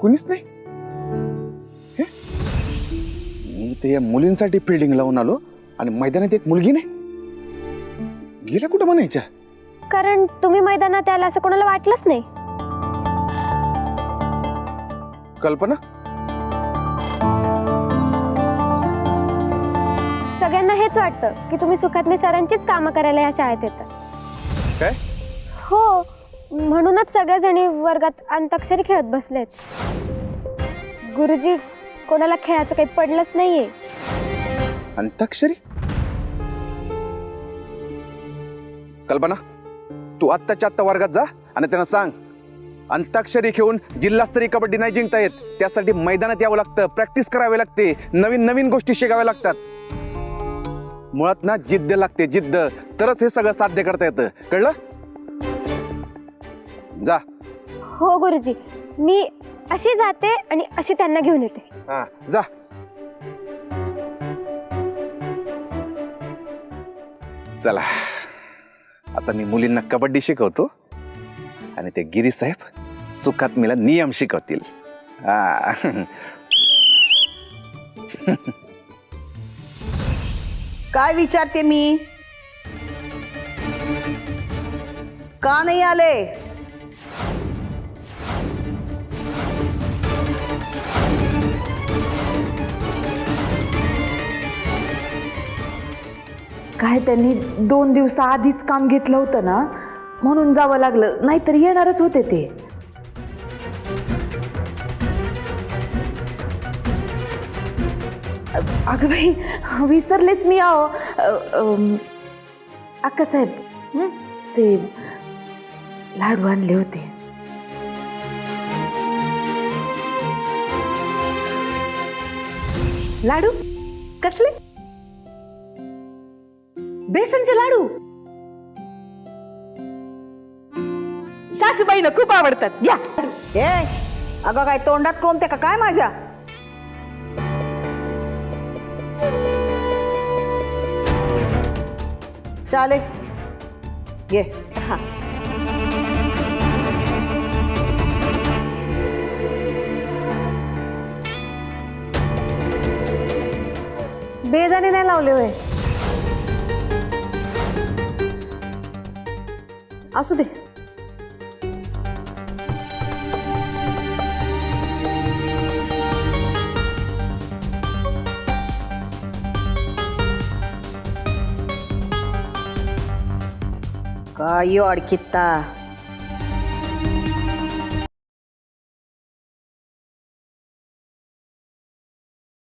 कुणीच नाही. हे? मी तर या मुलींसाठी फिल्डिंग लावून आलो आणि मैदानात एक मुलगी नाही. गेला कुठं म्हणायच्या? कारण तुम्ही मैदानात याल असं कोणाला वाटलंच नाही. कल्पना, सगळ्यांना हेच वाटतं की तुम्ही सुखात्मे सरांचीच कामं करायला या शाळेत येतात. काय? हो, म्हणूनच सगळ्याजणी वर्गात अंताक्षरी खेळत बसलेत. गुरुजी, कोणाला खेळाचं काही पडलंच नाहीये. अंताक्षरी? कल्पना, तू आत्ताच्या आत्ता वर्गात जा आणि त्यांना सांग, अंताक्षरी खेळून जिल्हास्तरीय कबड्डी नाही जिंकता येत. त्यासाठी मैदानात यावं लागतं, प्रॅक्टिस करावी लागते, नवीन नवीन गोष्टी शिकाव्या लागतात. मुळात ना जिद्द लागते, जिद्द, तरच हे सगळं साध्य करता येतं. कळलं? जा. हो गुरुजी, मी अशी जाते आणि अशी त्यांना घेऊन येते. हा, जा. चला, आता मी मुलींना कबड्डी शिकवतो आणि ते गिरी साहेब सुखात्मीला नियम शिकवतील. हा. काय विचारते मी? का नाही आले? काय त्यांनी 2 दिवसाआधीच काम घेतलं होतं ना, म्हणून जावं लागलं, नाहीतर येणारच होते ते. अगं बाई, विसरलेच मी. अक्का साहेब, ते लाडू आणले होते. लाडू? कसले? बेसनचे लाडू? सासूबाईंना खूप आवडतात. या. अगं काय तोंडात कोंबते का काय माझ्या? चाले ये. हा. बेदाणे नाही लावले होय? असू दे. काय अडकित्ता